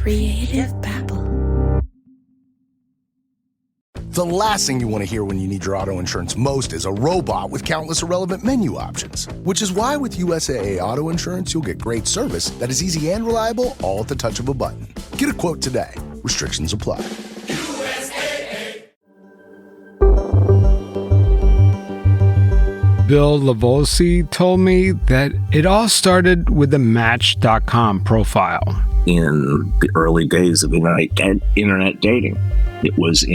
Creative babble. The last thing you want to hear when you need your auto insurance most is a robot with countless irrelevant menu options. Which is why with USAA Auto Insurance, you'll get great service that is easy and reliable, all at the touch of a button. Get a quote today. Restrictions apply. USAA. Bill Livolsi told me that it all started with the Match.com profile. In the early days of internet dating. It was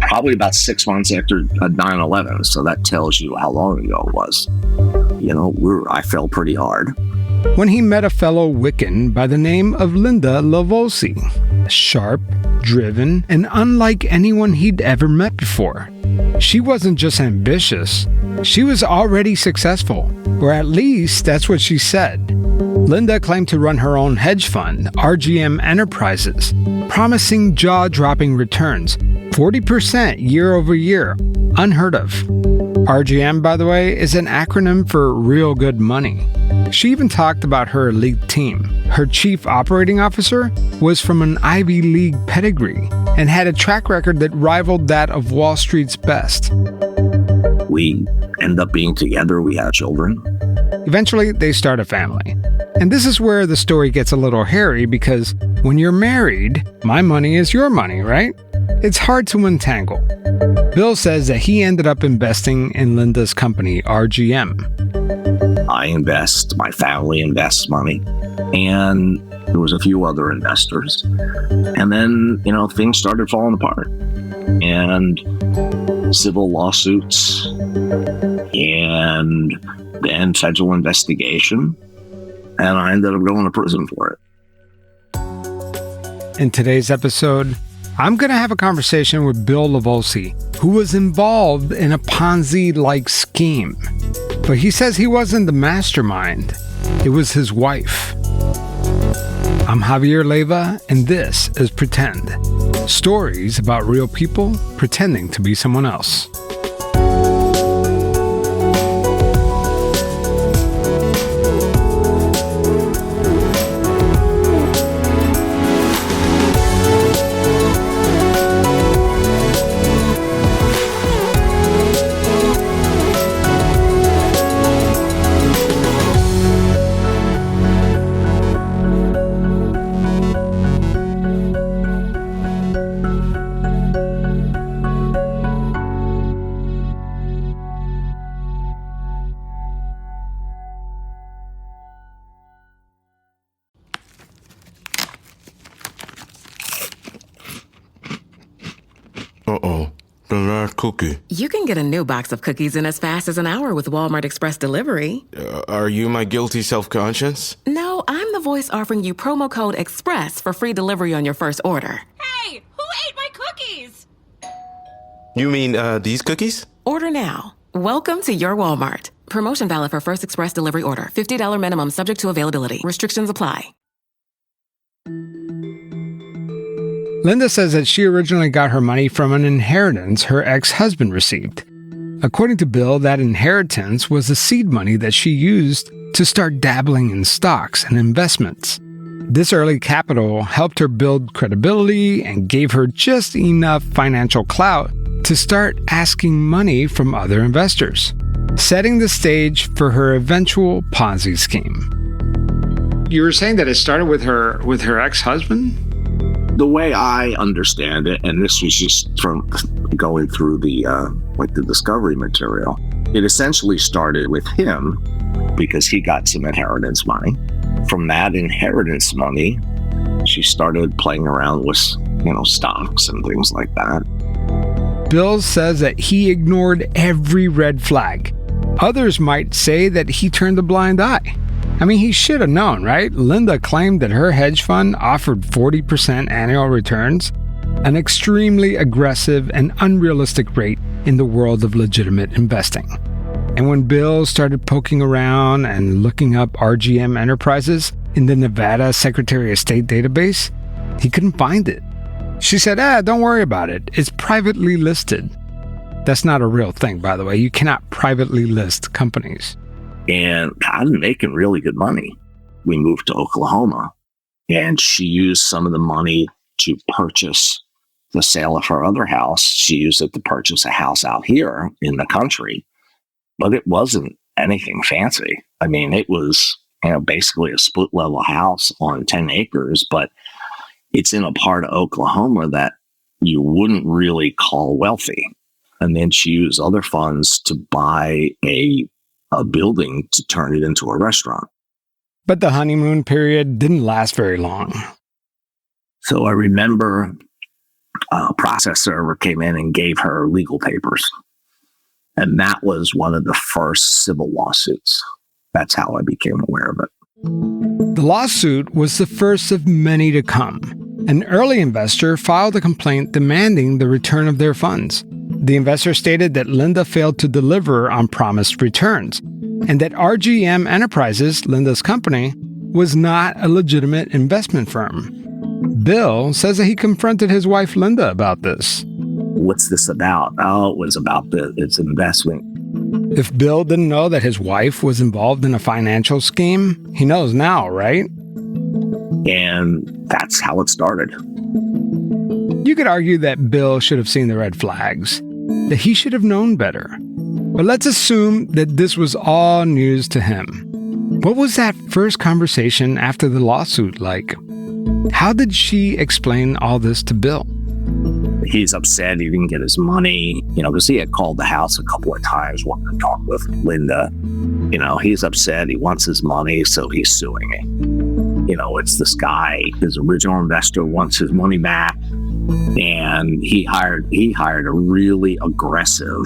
probably about 6 months after 9/11, so that tells you how long ago it was. I fell pretty hard. When he met a fellow Wiccan by the name of Linda Livolsi, sharp, driven, and unlike anyone he'd ever met before. She wasn't just ambitious, she was already successful, or at least that's what she said. Linda claimed to run her own hedge fund, RGM Enterprises, promising jaw-dropping returns, 40% year over year, unheard of. RGM, by the way, is an acronym for Real Good Money. She even talked about her elite team. Her chief operating officer was from an Ivy League pedigree and had a track record that rivaled that of Wall Street's best. We end up being together. We have children. Eventually, they start a family. And this is where the story gets a little hairy because when you're married, my money is your money, right? It's hard to untangle. Bill says that he ended up investing in Linda's company, RGM. I invest, my family invests money, and there was a few other investors. And then, things started falling apart. And civil lawsuits, and then federal investigation. And I ended up going to prison for it. In today's episode, I'm going to have a conversation with Bill Livolsi, who was involved in a Ponzi-like scheme. But he says he wasn't the mastermind. It was his wife. I'm Javier Leiva, and this is Pretend. Stories about real people pretending to be someone else. Uh-oh, the last cookie. You can get a new box of cookies in as fast as an hour with Walmart Express Delivery. Are you my guilty self-conscience? No, I'm the voice offering you promo code EXPRESS for free delivery on your first order. Hey, who ate my cookies? You mean, these cookies? Order now. Welcome to your Walmart. Promotion valid for first express delivery order. $50 minimum subject to availability. Restrictions apply. Linda says that she originally got her money from an inheritance her ex-husband received. According to Bill, that inheritance was the seed money that she used to start dabbling in stocks and investments. This early capital helped her build credibility and gave her just enough financial clout to start asking money from other investors, setting the stage for her eventual Ponzi scheme. You were saying that it started with her ex-husband? The way I understand it, and this was just from going through the discovery material, it essentially started with him because he got some inheritance money. From that inheritance money, she started playing around with, stocks and things like that. Bill says that he ignored every red flag. Others might say that he turned a blind eye. I mean, he should have known, right? Linda claimed that her hedge fund offered 40% annual returns, an extremely aggressive and unrealistic rate in the world of legitimate investing. And when Bill started poking around and looking up RGM Enterprises in the Nevada Secretary of State database, he couldn't find it. She said, don't worry about it. It's privately listed. That's not a real thing, by the way. You cannot privately list companies. And I'm making really good money. We moved to Oklahoma. And she used some of the money to purchase the sale of her other house. She used it to purchase a house out here in the country, but it wasn't anything fancy. I mean, it was, basically a split level house on 10 acres, but it's in a part of Oklahoma that you wouldn't really call wealthy. And then she used other funds to buy a building to turn it into a restaurant. But the honeymoon period didn't last very long. So I remember a process server came in and gave her legal papers. And that was one of the first civil lawsuits. That's how I became aware of it. The lawsuit was the first of many to come. An early investor filed a complaint demanding the return of their funds. The investor stated that Linda failed to deliver on promised returns, and that RGM Enterprises, Linda's company, was not a legitimate investment firm. Bill says that he confronted his wife Linda about this. What's this about? Oh, it was about its investment. If Bill didn't know that his wife was involved in a financial scheme, he knows now, right? And that's how it started. You could argue that Bill should have seen the red flags, that he should have known better. But let's assume that this was all news to him. What was that first conversation after the lawsuit like? How did she explain all this to Bill? He's upset he didn't get his money, because he had called the house a couple of times, wanting to talk with Linda. He's upset. He wants his money, so he's suing me. It's this guy, his original investor wants his money back. And he hired a really aggressive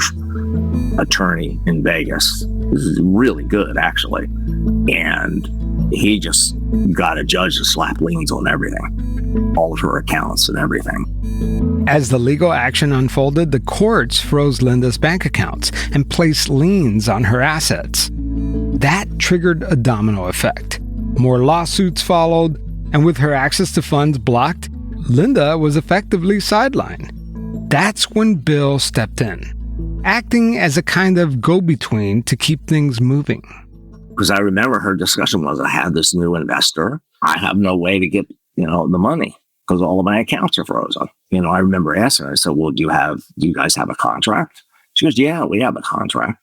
attorney in Vegas. This is really good, actually. And he just got a judge to slap liens on everything, all of her accounts and everything. As the legal action unfolded, the courts froze Linda's bank accounts and placed liens on her assets. That triggered a domino effect. More lawsuits followed, and with her access to funds blocked, Linda was effectively sidelined. That's when Bill stepped in, acting as a kind of go-between to keep things moving. Because I remember her discussion was, I have this new investor. I have no way to get, the money because all of my accounts are frozen. I remember asking her, I said, well, do you guys have a contract? She goes, yeah, we have a contract.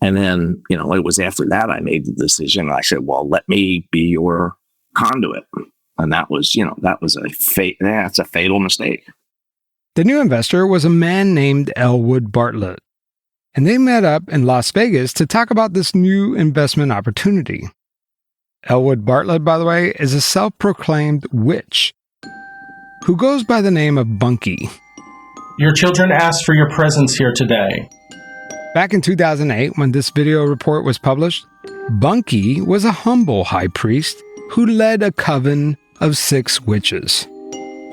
And then, it was after that I made the decision. I said, well, let me be your conduit. And that was, that's a fatal mistake. The new investor was a man named Elwood Bartlett, and they met up in Las Vegas to talk about this new investment opportunity. Elwood Bartlett, by the way, is a self-proclaimed witch who goes by the name of Bunky. Your children asked for your presence here today. Back in 2008, when this video report was published, Bunky was a humble high priest who led a coven of 6 witches.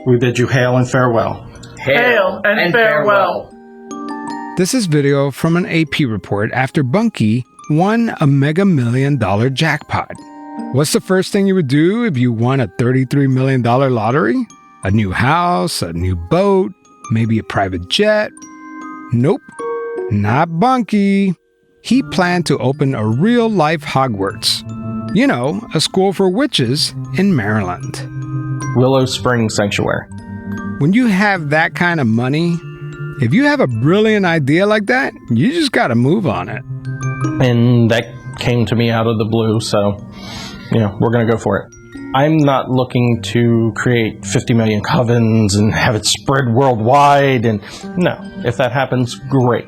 We bid you hail and farewell. Hail and farewell. This is video from an AP report after Bunky won a mega $1 million jackpot. What's the first thing you would do if you won a $33 million lottery? A new house, a new boat, maybe a private jet? Nope, not Bunky. He planned to open a real-life Hogwarts. A school for witches in Maryland. Willow Springs Sanctuary. When you have that kind of money, if you have a brilliant idea like that, you just gotta move on it. And that came to me out of the blue, so, we're gonna go for it. I'm not looking to create 50 million covens and have it spread worldwide, and no, if that happens, great.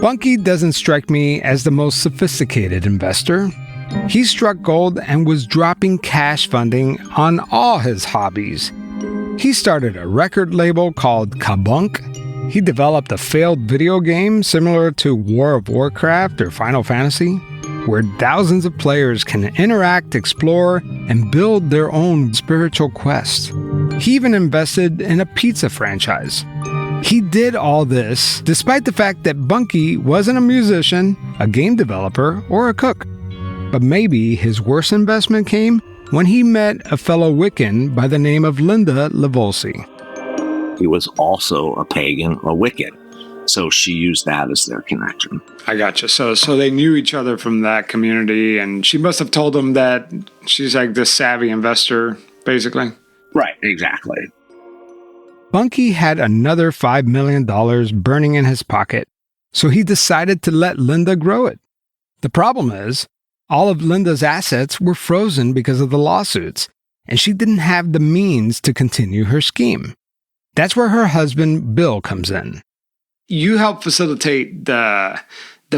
Bunky doesn't strike me as the most sophisticated investor. He struck gold and was dropping cash funding on all his hobbies. He started a record label called Kabunk. He developed a failed video game similar to War of Warcraft or Final Fantasy, where thousands of players can interact, explore, and build their own spiritual quest. He even invested in a pizza franchise. He did all this despite the fact that Bunky wasn't a musician, a game developer, or a cook. But maybe his worst investment came when he met a fellow Wiccan by the name of Linda Livolsi. He was also a pagan, a Wiccan. So she used that as their connection. I gotcha. So they knew each other from that community, and she must have told them that she's like this savvy investor, basically. Right, exactly. Bunky had another $5 million burning in his pocket, so he decided to let Linda grow it. The problem is, all of Linda's assets were frozen because of the lawsuits, and she didn't have the means to continue her scheme. That's where her husband, Bill, comes in. You help facilitate the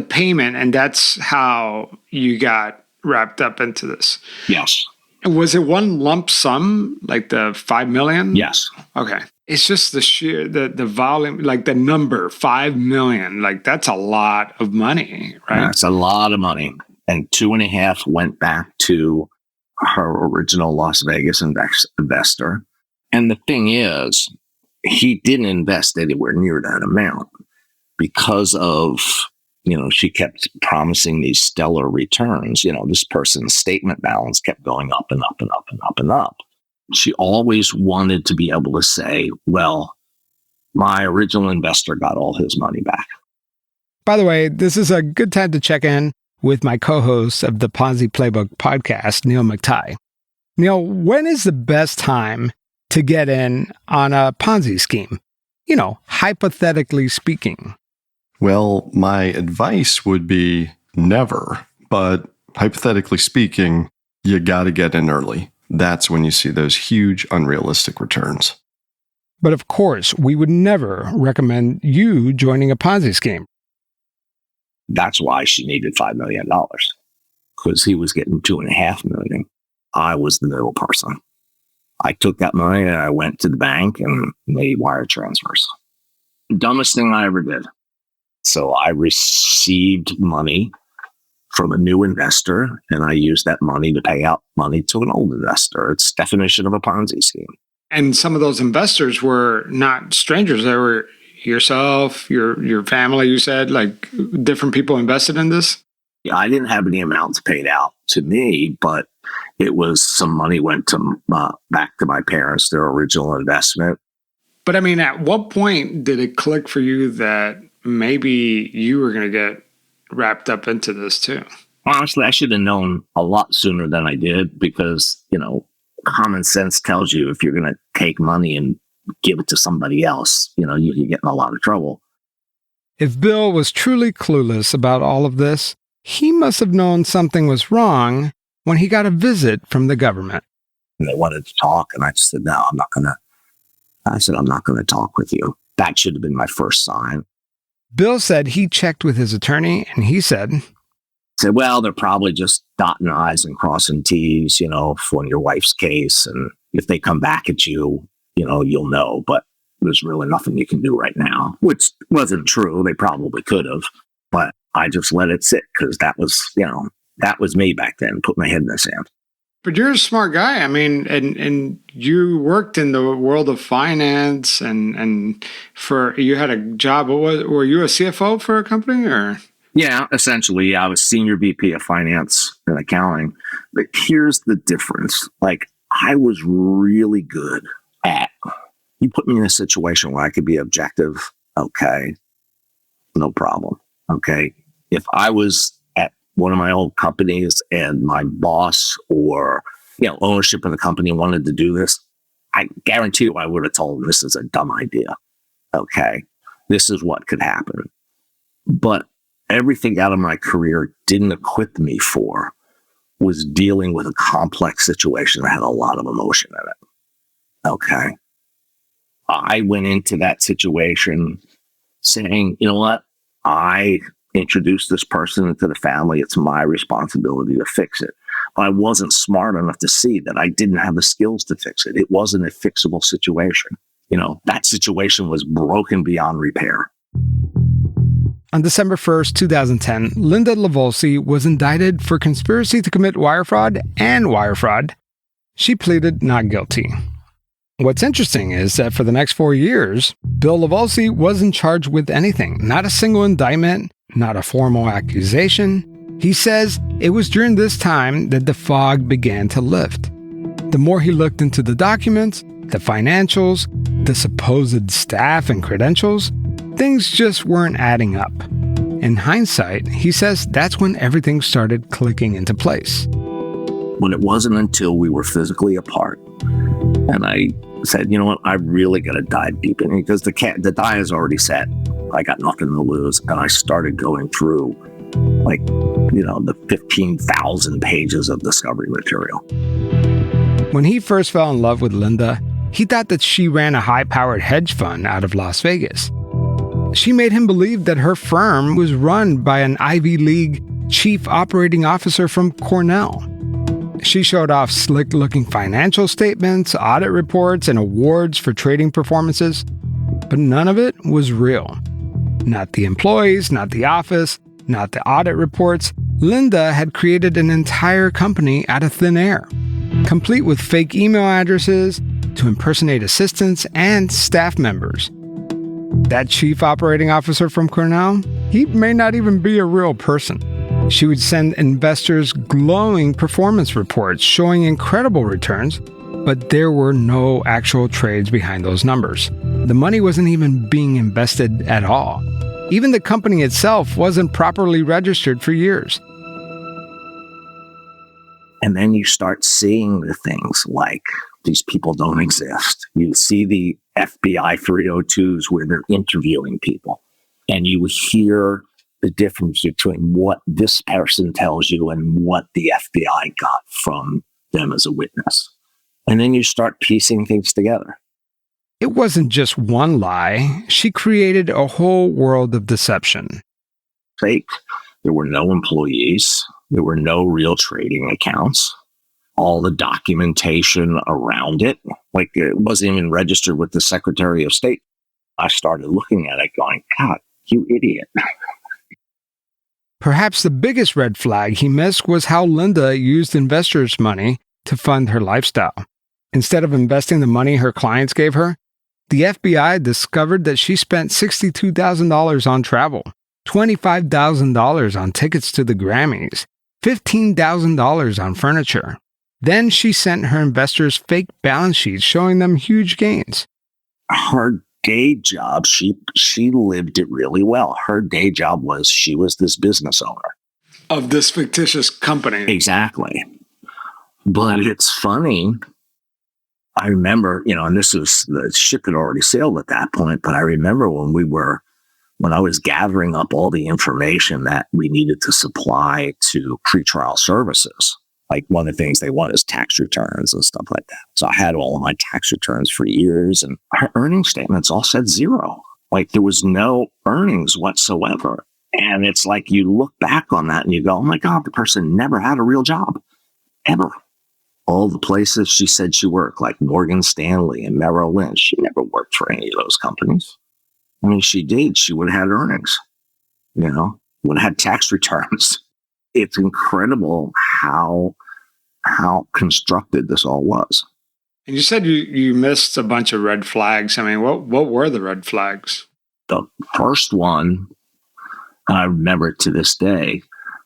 payment, and that's how you got wrapped up into this. Yes. Was it one lump sum, like the $5 million? Yes. Okay. It's just the sheer, the volume, like the number, $5 million. Like, that's a lot of money, right? That's a lot of money. And 2.5 went back to her original Las Vegas investor. And the thing is, he didn't invest anywhere near that amount because of, she kept promising these stellar returns. This person's statement balance kept going up and up and up and up and up. She always wanted to be able to say, well, my original investor got all his money back. By the way, this is a good time to check in with my co-host of the Ponzi Playbook podcast, Neil McTighe. Neil, when is the best time to get in on a Ponzi scheme? Hypothetically speaking. Well, my advice would be never, but hypothetically speaking, you got to get in early. That's when you see those huge, unrealistic returns. But of course, we would never recommend you joining a Ponzi scheme. That's why she needed $5 million, because he was getting $2.5 million. I was the middle person. I took that money and I went to the bank and made wire transfers. Dumbest thing I ever did. So I received money from a new investor, and I used that money to pay out money to an old investor. It's definition of a Ponzi scheme. And some of those investors were not strangers. They were yourself, your family, you said, like different people invested in this? Yeah, I didn't have any amounts paid out to me, but it was some money went to back to my parents, their original investment. But I mean, at what point did it click for you that maybe you were going to get wrapped up into this too? Honestly, I should have known a lot sooner than I did because, common sense tells you if you're going to take money and give it to somebody else, you get in a lot of trouble. If Bill was truly clueless about all of this, he must have known something was wrong when he got a visit from the government. And they wanted to talk, and I just said, no, I'm not going to talk with you. That should have been my first sign. Bill said he checked with his attorney, and he said, well, they're probably just dotting I's and crossing T's, for your wife's case. And if they come back at you, you'll know. But there's really nothing you can do right now, which wasn't true. They probably could have. But I just let it sit because that was me back then, put my head in the sand. But you're a smart guy. I mean, and you worked in the world of finance and you had a job. Were you a CFO for a company or? Yeah, essentially. I was senior VP of finance and accounting. But here's the difference. Like, I was really good at, you put me in a situation where I could be objective. Okay. No problem. Okay. If I was at one of my old companies and my boss or, ownership of the company wanted to do this, I guarantee you I would have told them this is a dumb idea. Okay. This is what could happen. But everything out of my career didn't equip me for was dealing with a complex situation that had a lot of emotion in it. Okay. I went into that situation saying, you know what? I introduced this person into the family. It's my responsibility to fix it. But I wasn't smart enough to see that I didn't have the skills to fix it. It wasn't a fixable situation. That situation was broken beyond repair. On December 1st, 2010, Linda Livolsi was indicted for conspiracy to commit wire fraud and wire fraud. She pleaded not guilty. What's interesting is that for the next 4 years, Bill Livolsi wasn't charged with anything, not a single indictment, not a formal accusation. He says it was during this time that the fog began to lift. The more he looked into the documents, the financials, the supposed staff and credentials, Things just weren't adding up. In hindsight, he says that's when everything started clicking into place. When it wasn't until we were physically apart, and I said, you know what, I really got to dive deep in it, because the die is already set. I got nothing to lose, and I started going through, the 15,000 pages of discovery material. When he first fell in love with Linda, he thought that she ran a high-powered hedge fund out of Las Vegas. She made him believe that her firm was run by an Ivy League chief operating officer from Cornell. She showed off slick-looking financial statements, audit reports, and awards for trading performances, but none of it was real. Not the employees, not the office, not the audit reports. Linda had created an entire company out of thin air, complete with fake email addresses to impersonate assistants and staff members. That chief operating officer from Cornell, he may not even be a real person. She would send investors glowing performance reports showing incredible returns, but there were no actual trades behind those numbers. The money wasn't even being invested at all. Even the company itself wasn't properly registered for years. And then you start seeing the things like these people don't exist. You see the FBI 302s where they're interviewing people, and you hear the difference between what this person tells you and what the FBI got from them as a witness. And then you start piecing things together. It wasn't just one lie. She created a whole world of deception. Fake. There were no employees. There were no real trading accounts. All the documentation around it, it wasn't even registered with the Secretary of State. I started looking at it going, God, you idiot. Perhaps the biggest red flag he missed was how Linda used investors' money to fund her lifestyle. Instead of investing the money her clients gave her, the FBI discovered that she spent $62,000 on travel, $25,000 on tickets to the Grammys, $15,000 on furniture. Then she sent her investors fake balance sheets showing them huge gains. Her day job, she lived it really well. Her day job was she was this business owner Of this fictitious company. Exactly. But it's funny. I remember, and this was, the ship had already sailed at that point, but I remember when I was gathering up all the information that we needed to supply to pretrial services. Like one of the things they want is tax returns and stuff like that. So I had all of my tax returns for years, and our earnings statements all said zero. There was no earnings whatsoever. And it's like you look back on that and you go, oh my God, the person never had a real job, ever. All the places she said she worked, like Morgan Stanley and Merrill Lynch, she never worked for any of those companies. I mean, she did. She would have had earnings, would have had tax returns. It's incredible how constructed this all was. And you said you missed a bunch of red flags. I mean, what were the red flags? The first one, and I remember it to this day,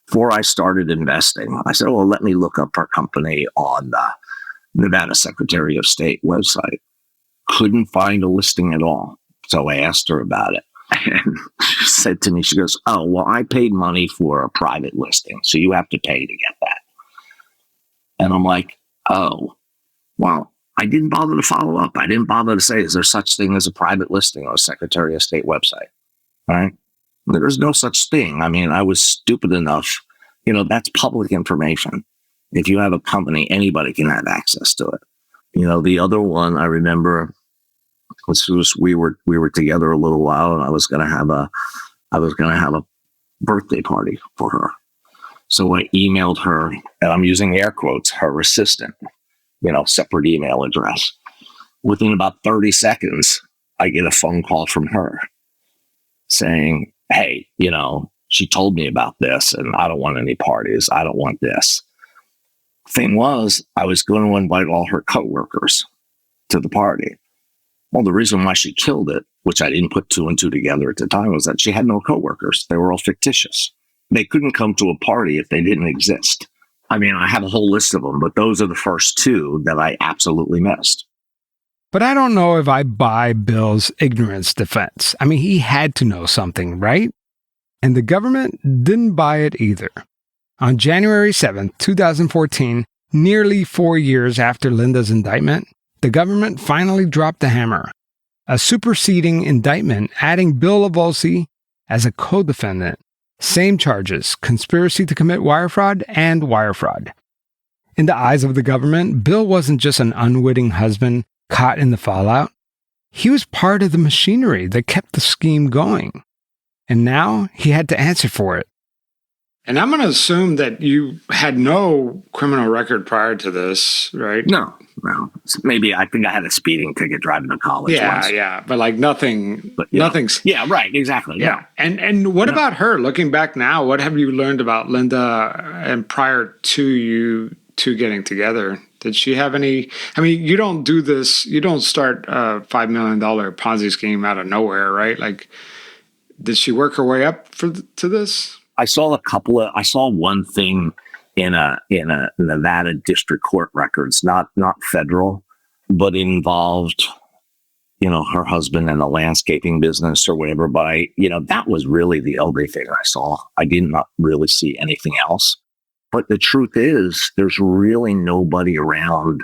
before I started investing, I said, well, let me look up our company on the Nevada Secretary of State website. Couldn't find a listing at all. So I asked her about it. And she said to me, she goes, oh, well, I paid money for a private listing, so you have to pay to get that. And I'm like, oh, well, I didn't bother to follow up. I didn't bother to say, is there such thing as a private listing on a Secretary of State website? All right. There's no such thing. I mean, I was stupid enough. That's public information. If you have a company, anybody can have access to it. The other one I remember, we were together a little while, and I was gonna have a birthday party for her. So I emailed her, and I'm using air quotes, her assistant, separate email address. Within about 30 seconds, I get a phone call from her saying, hey, she told me about this, and I don't want any parties. I don't want this. Thing was, I was going to invite all her coworkers to the party. Well, the reason why she killed it, which I didn't put two and two together at the time, was that she had no coworkers. They were all fictitious. They couldn't come to a party if they didn't exist. I mean, I have a whole list of them, but those are the first two that I absolutely missed. But I don't know if I buy Bill's ignorance defense. I mean, he had to know something, right? And the government didn't buy it either. On January 7th, 2014, nearly 4 years after Linda's indictment, the government finally dropped the hammer. A superseding indictment adding Bill Livolsi as a co-defendant. Same charges, conspiracy to commit wire fraud and wire fraud. In the eyes of the government, Bill wasn't just an unwitting husband caught in the fallout. He was part of the machinery that kept the scheme going. And now he had to answer for it. And I'm going to assume that you had no criminal record prior to this, right? No. Maybe I think I had a speeding ticket driving to college once. Yeah. But like nothing, nothing's... Yeah, right. Exactly. Yeah. And what about her? Looking back now, what have you learned about Linda and prior to you two getting together? Did she have any... I mean, you don't do this... You don't start a $5 million Ponzi scheme out of nowhere, right? Like, did she work her way up to this? I saw one thing in a Nevada district court records, not federal, but it involved, her husband and the landscaping business or whatever. But that was really the only thing I saw. I did not really see anything else. But the truth is, there's really nobody around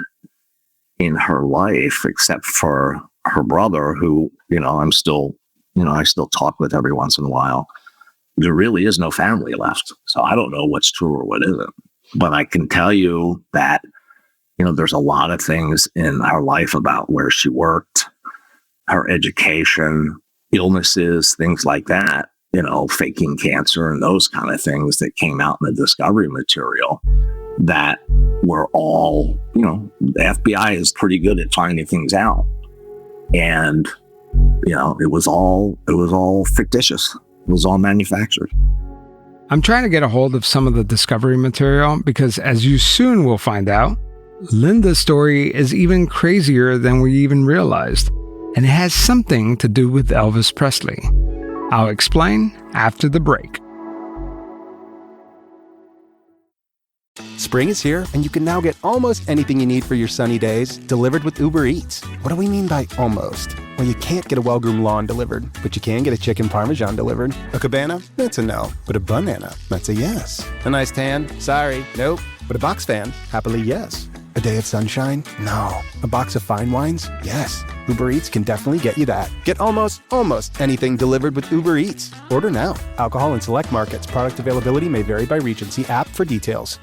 in her life except for her brother, who, I still talk with every once in a while. There really is no family left. So I don't know what's true or what isn't. But I can tell you that, there's a lot of things in her life about where she worked, her education, illnesses, things like that, faking cancer and those kind of things that came out in the discovery material that were all, the FBI is pretty good at finding things out. And, it was all fictitious. It was all manufactured. I'm trying to get a hold of some of the discovery material because, as you soon will find out, Linda's story is even crazier than we even realized, and it has something to do with Elvis Presley. I'll explain after the break. Spring is here, and you can now get almost anything you need for your sunny days delivered with Uber Eats. What do we mean by almost? Well, you can't get a well-groomed lawn delivered, but you can get a chicken parmesan delivered. A cabana? That's a no. But a banana? That's a yes. A nice tan? Sorry, nope. But a box fan? Happily, yes. A day of sunshine? No. A box of fine wines? Yes. Uber Eats can definitely get you that. Get almost anything delivered with Uber Eats. Order now. Alcohol in select markets. Product availability may vary by region. See app for details.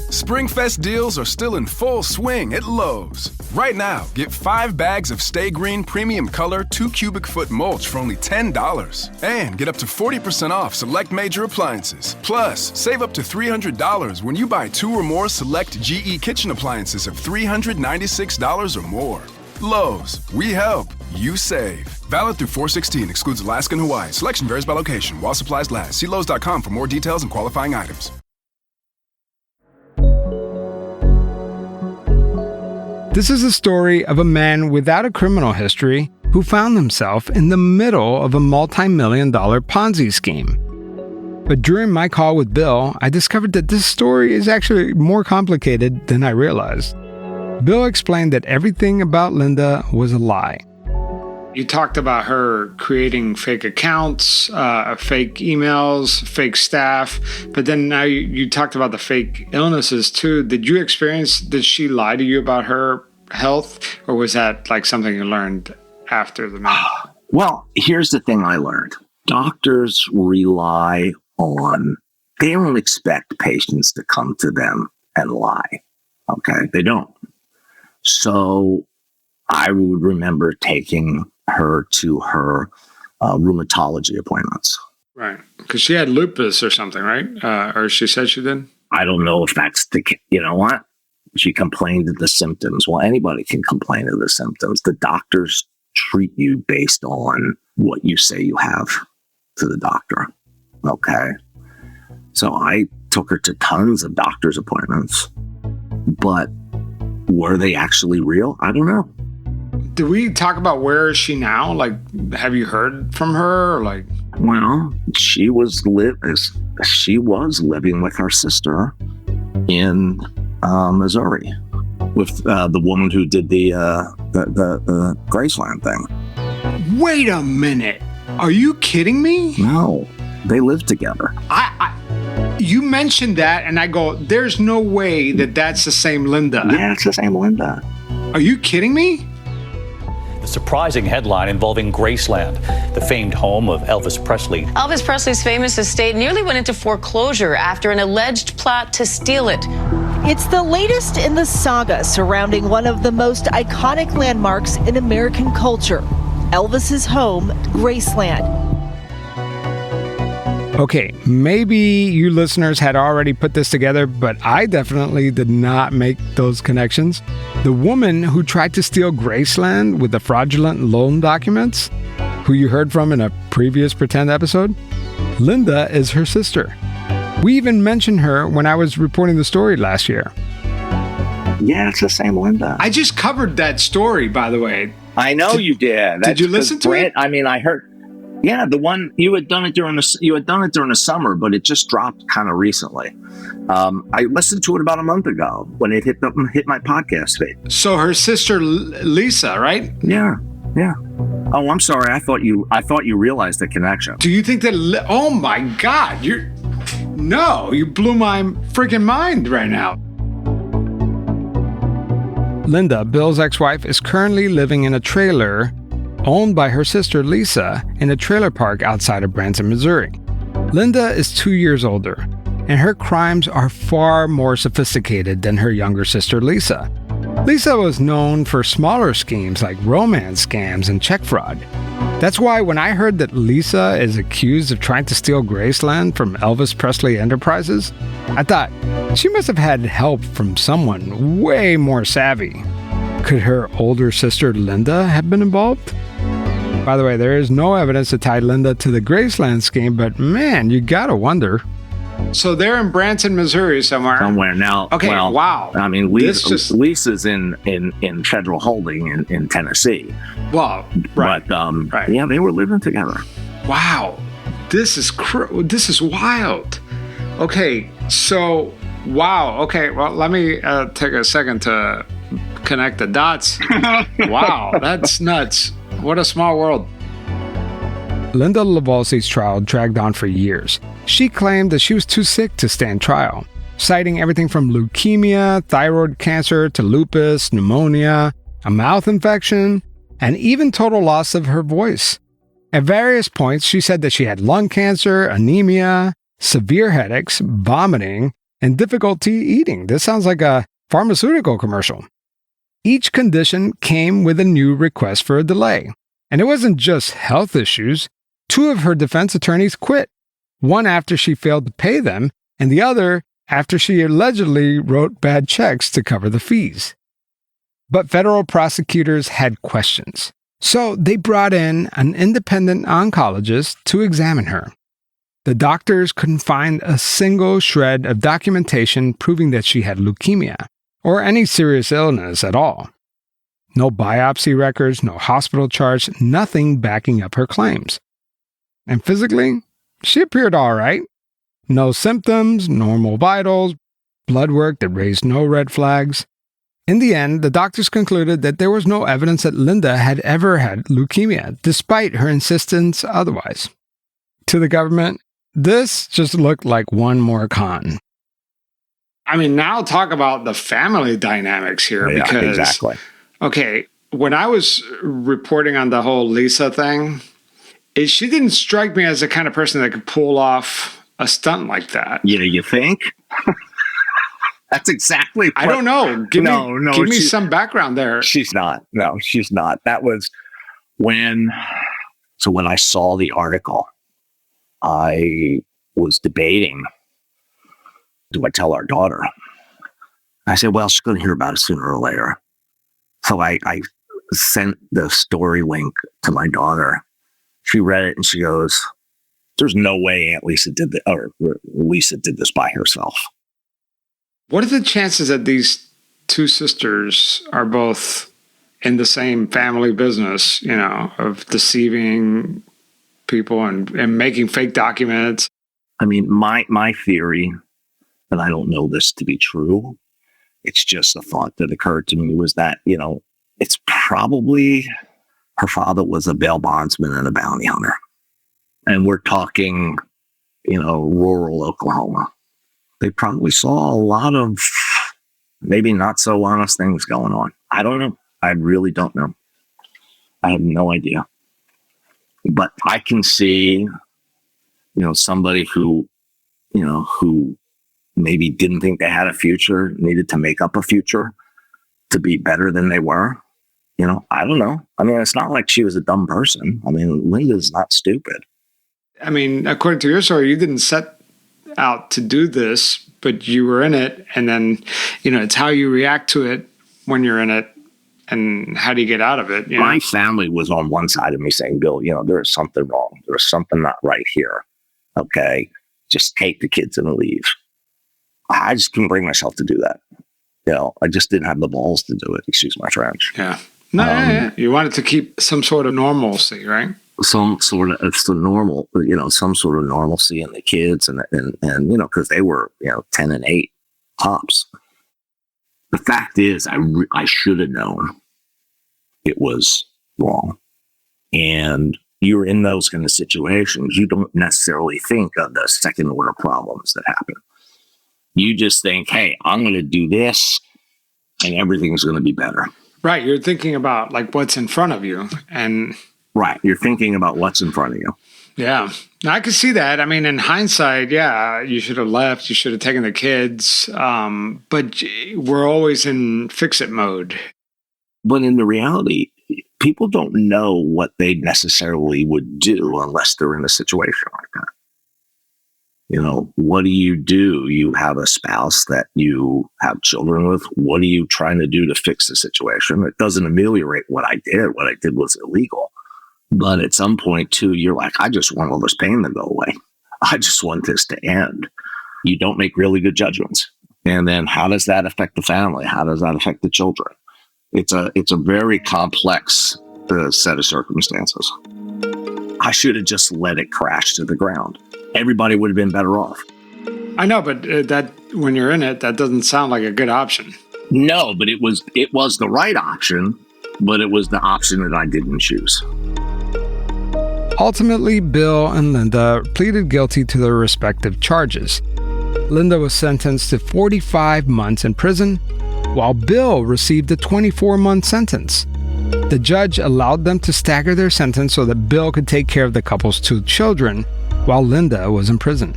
Springfest deals are still in full swing at Lowe's. Right now, get 5 bags of Stay Green Premium Color 2 cubic foot mulch for only $10. And get up to 40% off select major appliances. Plus, save up to $300 when you buy 2 or more select GE kitchen appliances of $396 or more. Lowe's, we help, you save. Valid through 4/16, excludes Alaska and Hawaii. Selection varies by location while supplies last. See Lowe's.com for more details and qualifying items. This is a story of a man without a criminal history who found himself in the middle of a multi-million-dollar Ponzi scheme. But during my call with Bill, I discovered that this story is actually more complicated than I realized. Bill explained that everything about Linda was a lie. You talked about her creating fake accounts, fake emails, fake staff, but then now you talked about the fake illnesses too. Did she lie to you about her health, or was that like something you learned after the matter? Well, here's the thing I learned. Doctors rely on, they don't expect patients to come to them and lie. Okay, they don't. So I would remember taking her to her rheumatology appointments. Right. Because she had lupus or something, right? Or she said she did? I don't know if that's you know what? She complained of the symptoms. Well, anybody can complain of the symptoms. The doctors treat you based on what you say you have to the doctor. Okay. So I took her to tons of doctor's appointments, but were they actually real? I don't know. Did we talk about where is she now? Like, have you heard from her? Or like, well, she was living with her sister in Missouri. with the woman who did the Graceland thing. Wait a minute. Are you kidding me? No, they live together. You mentioned that, and I go, there's no way that that's the same Linda. Yeah, it's the same Linda. Are you kidding me? The surprising headline involving Graceland, the famed home of Elvis Presley. Elvis Presley's famous estate nearly went into foreclosure after an alleged plot to steal it. It's the latest in the saga surrounding one of the most iconic landmarks in American culture, Elvis's home, Graceland. Okay, maybe you listeners had already put this together, but I definitely did not make those connections. The woman who tried to steal Graceland with the fraudulent loan documents, who you heard from in a previous Pretend episode, Linda is her sister. We even mentioned her when I was reporting the story last year. Yeah, it's the same Linda. I just covered that story, by the way. I know you did. Did you listen to it? I mean, I heard. Yeah, the one you had done it during the summer, but it just dropped kind of recently. I listened to it about a month ago when it hit my podcast feed. So her sister Lisa, right? Yeah. Oh, I'm sorry. I thought you realized the connection. Do you think that? Oh my God! You blew my freaking mind right now. Linda, Bill's ex-wife, is currently living in a trailer owned by her sister Lisa in a trailer park outside of Branson, Missouri. Linda is 2 years older, and her crimes are far more sophisticated than her younger sister Lisa. Lisa was known for smaller schemes like romance scams and check fraud. That's why when I heard that Lisa is accused of trying to steal Graceland from Elvis Presley Enterprises, I thought she must have had help from someone way more savvy. Could her older sister Linda have been involved? By the way, there is no evidence to tie Linda to the Graceland scheme, but man, you gotta wonder. So they're in Branson, Missouri somewhere. Somewhere now. Okay, well, wow. I mean, Lisa's in federal holding in Tennessee. Well, right. But right. Yeah, they were living together. Wow, this is wild. Okay, so wow. Okay, well, let me take a second to connect the dots. Wow, that's nuts. What a small world. Linda Livolsi's trial dragged on for years. She claimed that she was too sick to stand trial, citing everything from leukemia, thyroid cancer, to lupus, pneumonia, a mouth infection, and even total loss of her voice. At various points, she said that she had lung cancer, anemia, severe headaches, vomiting, and difficulty eating. This sounds like a pharmaceutical commercial. Each condition came with a new request for a delay. And it wasn't just health issues. 2 of her defense attorneys quit. One after she failed to pay them, and the other after she allegedly wrote bad checks to cover the fees. But federal prosecutors had questions. So they brought in an independent oncologist to examine her. The doctors couldn't find a single shred of documentation proving that she had leukemia or any serious illness at all. No biopsy records, no hospital charts, nothing backing up her claims. And physically, she appeared all right. No symptoms, normal vitals, blood work that raised no red flags. In the end, the doctors concluded that there was no evidence that Linda had ever had leukemia, despite her insistence otherwise. To the government, this just looked like one more con. I mean, now talk about the family dynamics here. Yeah, because, exactly. Okay, when I was reporting on the whole Lisa thing, she didn't strike me as the kind of person that could pull off a stunt like that. Yeah, you think? That's exactly. I don't know. Give me some background there. She's not. No, she's not. That was when I saw the article, I was debating, do I tell our daughter? I said, well, she's going to hear about it sooner or later. So I sent the story link to my daughter. She read it and she goes, there's no way Aunt Lisa did Lisa did this by herself. What are the chances that these 2 sisters are both in the same family business, of deceiving people and making fake documents? I mean, my theory, and I don't know this to be true, It's just a thought that occurred to me was that, it's probably her father was a bail bondsman and a bounty hunter. And we're talking, rural Oklahoma. They probably saw a lot of maybe not so honest things going on. I don't know. I really don't know. I have no idea. But I can see, somebody who maybe didn't think they had a future, needed to make up a future to be better than they were. I don't know. I mean, it's not like she was a dumb person. I mean, Linda's not stupid. I mean, according to your story, you didn't set out to do this, but you were in it. And then, it's how you react to it when you're in it and how do you get out of it? My family was on one side of me saying, Bill, there is something wrong. There is something not right here. Okay. Just take the kids and leave. I just couldn't bring myself to do that. I just didn't have the balls to do it. Excuse my French. Yeah. No, you wanted to keep some sort of normalcy, right? Some sort of normal, some sort of normalcy in the kids and because they were, 10 and 8 tops. The fact is, I should have known it was wrong. And you're in those kind of situations, you don't necessarily think of the second order problems that happen. You just think, hey, I'm going to do this and everything's going to be better. Right. You're thinking about what's in front of you. And right. You're thinking about what's in front of you. Yeah. I could see that. I mean, in hindsight, yeah, you should have left. You should have taken the kids. But we're always in fix-it mode. But in the reality, people don't know what they necessarily would do unless they're in a situation like that. What do? You have a spouse that you have children with. What are you trying to do to fix the situation? It doesn't ameliorate what I did. What I did was illegal. But at some point, too, you're like, I just want all this pain to go away. I just want this to end. You don't make really good judgments. And then how does that affect the family? How does that affect the children? It's a very complex set of circumstances. I should have just let it crash to the ground. Everybody would have been better off. I know, but that when you're in it, that doesn't sound like a good option. No, but it was the right option, but it was the option that I didn't choose. Ultimately, Bill and Linda pleaded guilty to their respective charges. Linda was sentenced to 45 months in prison, while Bill received a 24-month sentence. The judge allowed them to stagger their sentence so that Bill could take care of the couple's 2 children, while Linda was in prison.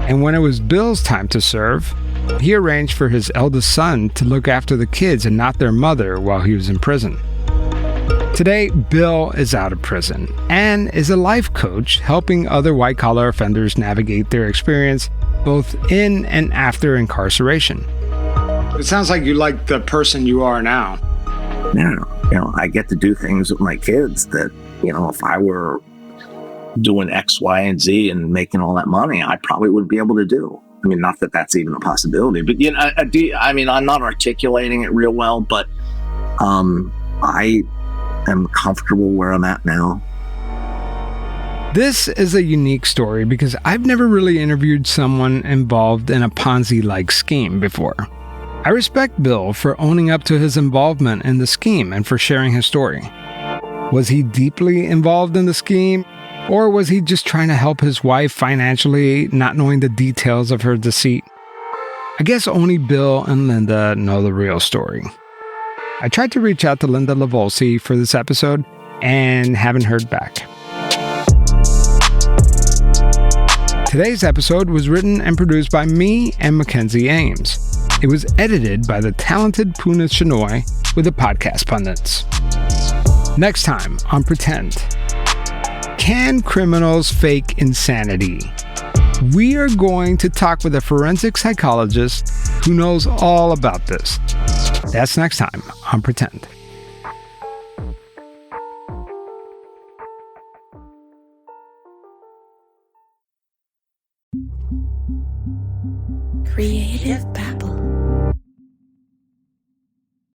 And when it was Bill's time to serve, he arranged for his eldest son to look after the kids and not their mother while he was in prison. Today, Bill is out of prison and is a life coach helping other white-collar offenders navigate their experience both in and after incarceration. It sounds like you like the person you are now. Yeah, I get to do things with my kids that, if I were doing X, Y, and Z and making all that money, I probably wouldn't be able to do. I mean, not that that's even a possibility, but I'm not articulating it real well, but I am comfortable where I'm at now. This is a unique story because I've never really interviewed someone involved in a Ponzi-like scheme before. I respect Bill for owning up to his involvement in the scheme and for sharing his story. Was he deeply involved in the scheme? Or was he just trying to help his wife financially, not knowing the details of her deceit? I guess only Bill and Linda know the real story. I tried to reach out to Linda Livolsi for this episode and haven't heard back. Today's episode was written and produced by me and Mackenzie Ames. It was edited by the talented Puna Shinoy with the podcast pundits. Next time on Pretend. Can criminals fake insanity? We are going to talk with a forensic psychologist who knows all about this. That's next time on Pretend. Creative Babble.